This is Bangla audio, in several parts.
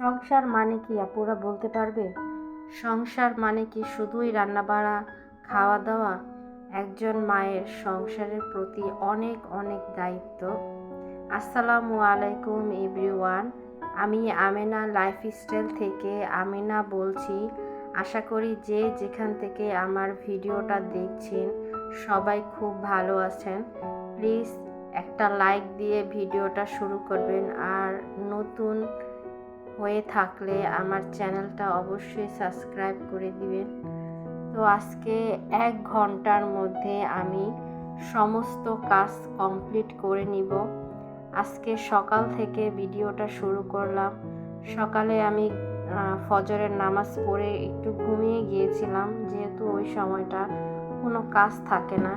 সংসার মানে কি আপুরা বলতে পারবে? সংসার মানে কি শুধুই রান্নাবাড়া, খাওয়া দাওয়া? একজন মায়ের সংসারের প্রতি অনেক অনেক দায়িত্ব। আসসালামু আলাইকুম এভরিওয়ান। আমি আমেনা লাইফস্টাইল থেকে আমিনা বলছি। আশা করি যে যেখান থেকে আমার ভিডিওটা দেখছেন সবাই খুব ভালো আছেন। প্লিজ একটা লাইক দিয়ে ভিডিওটা শুরু করবেন, আর নতুন হয়ে থাকলে আমার চ্যানেলটা অবশ্যই সাবস্ক্রাইব করে দিবেন। তো আজকে 1 ঘন্টার মধ্যে আমি সমস্ত কাজ কমপ্লিট করে নিব। আজকে সকাল থেকে ভিডিওটা শুরু করলাম। সকালে আমি ফজরের নামাজ পড়ে একটু ঘুমিয়ে গিয়েছিলাম, যেহেতু ওই সময়টা কোনো কাজ থাকে না।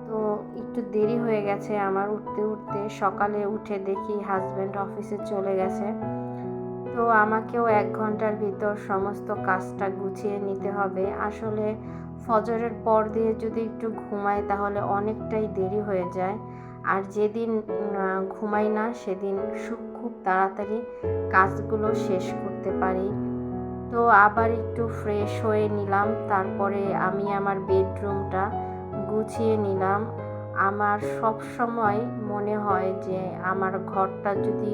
তো একটু দেরি হয়ে গেছে আমার উঠতে উঠতে। সকালে উঠে দেখি হাজব্যান্ড অফিসে চলে গেছে। তো আমাকেও 1 ঘন্টার ভিতর সমস্ত কাজটা গুছিয়ে নিতে হবে। আসলে ফজরের পর দিয়ে যদি একটু ঘুমাই তাহলে অনেকটাই দেরি হয়ে যায়, আর যেদিন ঘুমাই না সেদিন খুব তাড়াতাড়ি কাজগুলো শেষ করতে পারি। তো আবার একটু ফ্রেশ হয়ে নিলাম, তারপরে আমি আমার বেডরুমটা গুছিয়ে নিলাম। আমার সব সময় মনে হয় যে আমার ঘরটা যদি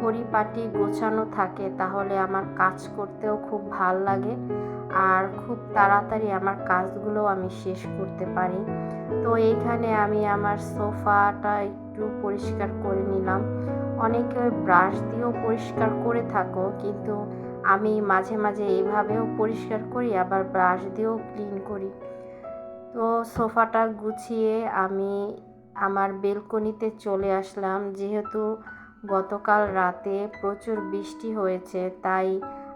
পরিপাটি গোছানো থাকে তাহলে আমার কাজ করতেও খুব ভাল লাগে, আর খুব তাড়াতাড়ি আমার কাজগুলো আমি শেষ করতে পারি। তো এইখানে আমি আমার সোফাটা একটু পরিষ্কার করে নিলাম। অনেকে ব্রাশ দিয়েও পরিষ্কার করে থাকো, কিন্তু আমি মাঝে মাঝে এইভাবেও পরিষ্কার করি, আবার ব্রাশ দিয়েও ক্লিন করি। তো সোফাটা গুছিয়ে আমি আমার বেলকনিতে চলে আসলাম। যেহেতু গতকাল রাতে প্রচুর বৃষ্টি হয়েছে, তাই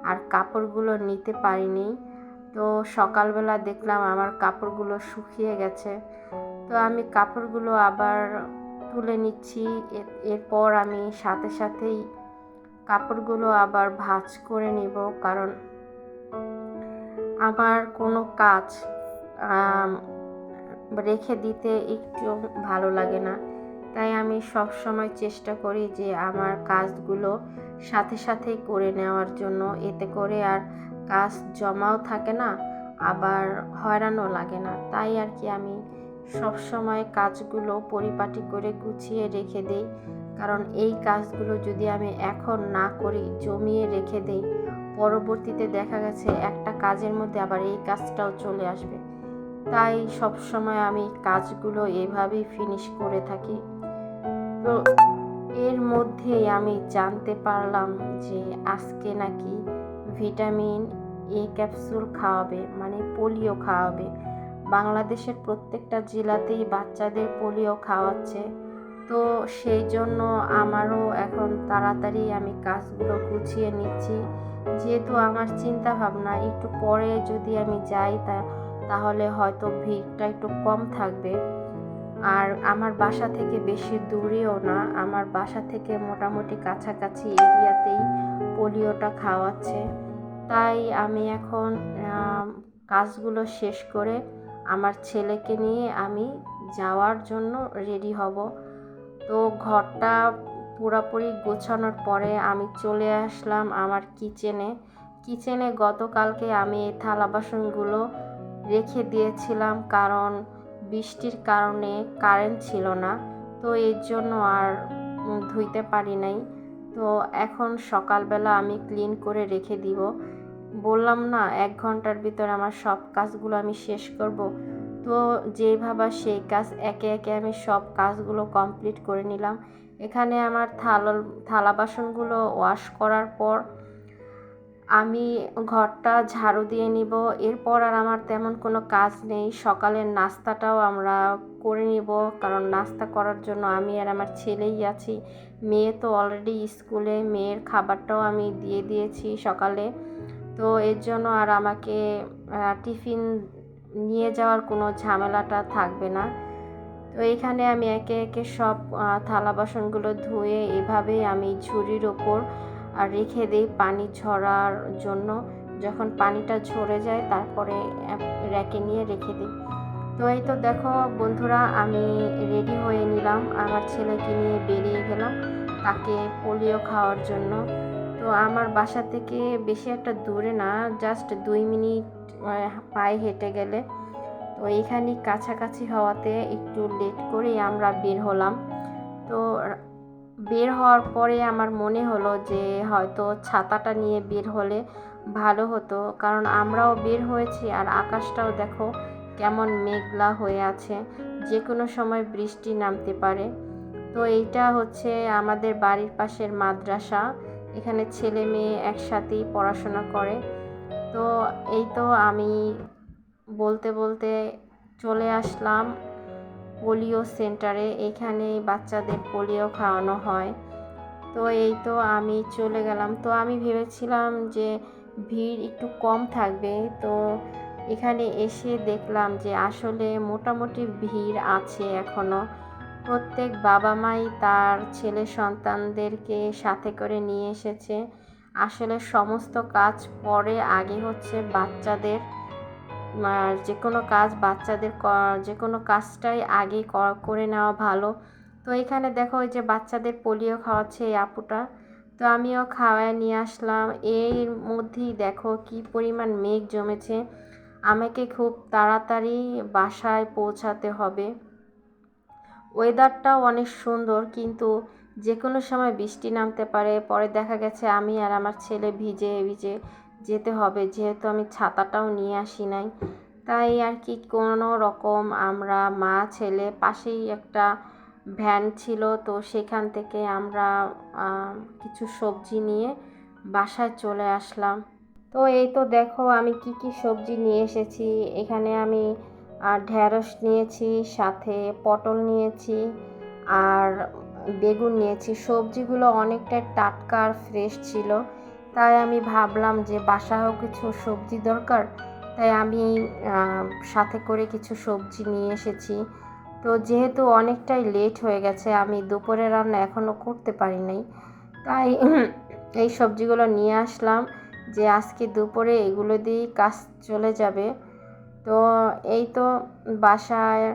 আর কাপড়গুলো নিতে পারিনি। তো সকালবেলা দেখলাম আমার কাপড়গুলো শুকিয়ে গেছে। তো আমি কাপড়গুলো আবার তুলে নিচ্ছি। এরপর আমি সাথে সাথেই কাপড়গুলো আবার ভাঁজ করে নিব, কারণ আমার কোনো কাজ রেখে দিতে একটু ভালো লাগে না। তাই আমি সব সময় চেষ্টা করি যে আমার কাজগুলো সাথে সাথেই করে নেওয়ার জন্য। এতে করে আর কাজ জমাও থাকে না, আবার হয়রানও লাগে না। তাই আর কি আমি সব সময় কাজগুলো পরিপাটি করে গুছিয়ে রেখে দেই, কারণ এই কাজগুলো যদি আমি এখন না করি, জমিয়ে রেখে দেই, পরবর্তীতে দেখা গেছে একটা কাজের মধ্যে আবার এই কাজটাও চলে আসবে। তাই সব সময় আমি কাজগুলো এভাবেই ফিনিশ করে থাকি। তো এর মধ্যেই আমি জানতে পারলাম যে আজকে নাকি ভিটামিন এ ক্যাপসুল খাওয়াবে, মানে পোলিও খাওয়াবে। বাংলাদেশের প্রত্যেকটা জেলাতেই বাচ্চাদের পোলিও খাওয়াচ্ছে। তো সেই জন্য আমারও এখন তাড়াতাড়ি আমি কাজগুলো গুছিয়ে নিচ্ছি, যেহেতু আমার চিন্তা ভাবনা একটু পরে যদি আমি যাই তাহলে হয়তো ভিড়টা একটু কম থাকবে। আর আমার বাসা থেকে বেশি দূরেও না, আমার বাসা থেকে মোটামুটি কাছাকাছি এরিয়াতেই পোলিওটা খাওয়াচ্ছে। তাই আমি এখন কাজগুলো শেষ করে আমার ছেলেকে নিয়ে আমি যাওয়ার জন্য রেডি হব। তো ঘরটা পুরোপুরি গোছানোর পরে আমি চলে আসলাম আমার কিচেনে গতকালকে আমি এই থালা বাসনগুলো রেখে দিয়েছিলাম, কারণ বৃষ্টির কারণে কারেন্ট ছিল না। তো এর জন্য আর ধুইতে পারি নাই। তো এখন সকালবেলা আমি ক্লিন করে রেখে দিব। বললাম না 1 ঘন্টার ভিতর আমার সব কাজগুলো আমি শেষ করব। তো যেভাবে সেই কাজ একে একে আমি সব কাজগুলো কমপ্লিট করে নিলাম। এখানে আমার থালা বাসনগুলো ওয়াশ করার পর আমি ঘরটা ঝাড়ু দিয়ে নিব। এরপর আর আমার তেমন কোনো কাজ নেই। সকালের নাস্তাটাও আমরা করে নিব, কারণ নাস্তা করার জন্য আমি আর আমার ছেলেই আছি। মেয়ে তো অলরেডি স্কুলে, মেয়ের খাবারটাও আমি দিয়ে দিয়েছি সকালে। তো এর জন্য আর আমাকে টিফিন নিয়ে যাওয়ার কোনো ঝামেলাটা থাকবে না। তো এখানে আমি একে একে সব থালা বাসনগুলো ধুয়ে এভাবেই আমি ঝুড়ির ওপর রেখে দিই পানি ঝরার জন্য। যখন পানিটা ঝরে যায় তারপরে র্যাকে নিয়ে রেখে দিই। তো এই তো দেখো বন্ধুরা, আমি রেডি হয়ে নিলাম, আমার ছেলেকে নিয়ে বেরিয়ে গেলাম তাকে পোলিও খাওয়ার জন্য। তো আমার বাসা থেকে বেশি একটা দূরে না, জাস্ট 2 মিনিট পায়ে হেঁটে গেলে। তো এখানে কাছাকাছি হওয়াতে একটু লেট করেই আমরা বের হলাম। তো বের হওয়ার পরে আমার মনে হলো যে হয়তো ছাতাটা নিয়ে বের হলে ভালো হতো, কারণ আমরাও বের হয়েছি আর আকাশটাও দেখো কেমন মেঘলা হয়ে আছে, যে কোনো সময় বৃষ্টি নামতে পারে। তো এইটা হচ্ছে আমাদের বাড়ির পাশের মাদ্রাসা, এখানে ছেলে মেয়ে একসাথেই পড়াশোনা করে। তো এই তো আমি বলতে বলতে চলে আসলাম পোলিও সেন্টারে, এখানে বাচ্চাদের পোলিও খাওয়ানো হয়। তো এই তো আমি চলে গেলাম। তো আমি ভেবেছিলাম যে ভিড় একটু কম থাকবে, তো এখানে এসে দেখলাম যে আসলে মোটামুটি ভিড় আছে এখনও। প্রত্যেক বাবা মাই তার ছেলে সন্তানদেরকে সাথে করে নিয়ে এসেছে। আসলে সমস্ত কাজ পরে, আগে হচ্ছে বাচ্চাদের যে কোনো কাজ, বাচ্চাদের যে কোনো কাজটাই আগে করে নেওয়া ভালো। তো এখানে দেখো ওই যে বাচ্চাদের পোলিও খাওয়াচ্ছে এই আপুটা, তো আমিও খাওয়ায় নিয়ে আসলাম। এর মধ্যেই দেখো কি পরিমাণ মেঘ জমেছে, আমাকে খুব তাড়াতাড়ি বাসায় পৌঁছাতে হবে। ওয়েদারটাও অনেক সুন্দর, কিন্তু যে কোনো সময় বৃষ্টি নামতে পারে। পরে দেখা গেছে আমি আর আমার ছেলে ভিজে ভিজে যেতে হবে, যেহেতু আমি ছাতাটাও নিয়ে আসি নাই। তাই আর কি কোনো রকম আমরা মা ছেলে, পাশেই একটা ভ্যান ছিল, তো সেখান থেকে আমরা কিছু সবজি নিয়ে বাসায় চলে আসলাম। তো এই তো দেখো আমি কি কি সবজি নিয়ে এসেছি। এখানে আমি ঢেঁড়স নিয়েছি, সাথে পটল নিয়েছি আর বেগুন নিয়েছি। সবজিগুলো অনেকটাই টাটকা আর ফ্রেশ ছিল, তাই আমি ভাবলাম যে বাসায়ও কিছু সবজি দরকার, তাই আমি সাথে করে কিছু সবজি নিয়ে এসেছি। তো যেহেতু অনেকটাই লেট হয়ে গেছে, আমি দুপুরে রান্না এখনও করতে পারি নাই, তাই এই সবজিগুলো নিয়ে আসলাম যে আজকে দুপুরে এগুলো দিয়েই কাজ চলে যাবে। তো এই তো বাসায়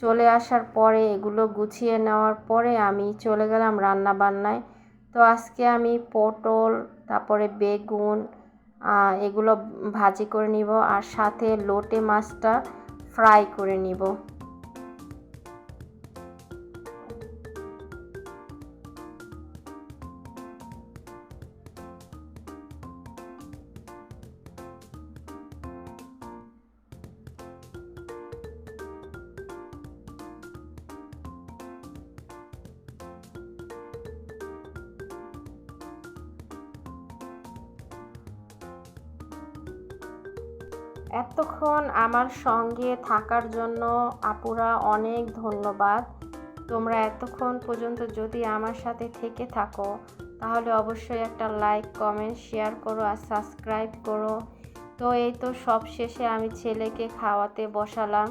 চলে আসার পরে এগুলো গুছিয়ে নেওয়ার পরে আমি চলে গেলাম রান্না বান্নায়। তো আজকে আমি পটল, তারপরে বেগুন এগুলো ভাজি করে নিব, আর সাথে লোটে মাছটা ফ্রাই করে নিব। এতক্ষণ আমার সঙ্গে থাকার জন্য আপুরা অনেক ধন্যবাদ। তোমরা এতক্ষণ পর্যন্ত যদি আমার সাথে থেকে থাকো, তাহলে অবশ্যই একটা লাইক, কমেন্ট, শেয়ার করো আর সাবস্ক্রাইব করো। তো এই তো সব শেষে আমি ছেলেকে খাওয়াতে বসালাম।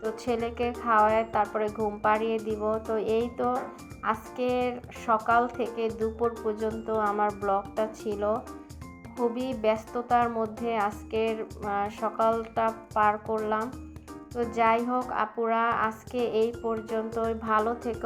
তো ছেলেকে খাওয়ায় তারপরে ঘুম পাড়িয়ে দিব। তো এই তো আজকের সকাল থেকে দুপুর পর্যন্ত আমার ব্লগটা ছিল। খুবই ব্যস্ততার মধ্যে আজকের সকালটা পার করলাম। তো যাই হোক আপুরা, আজকে এই পর্যন্তই। ভালো থেকো।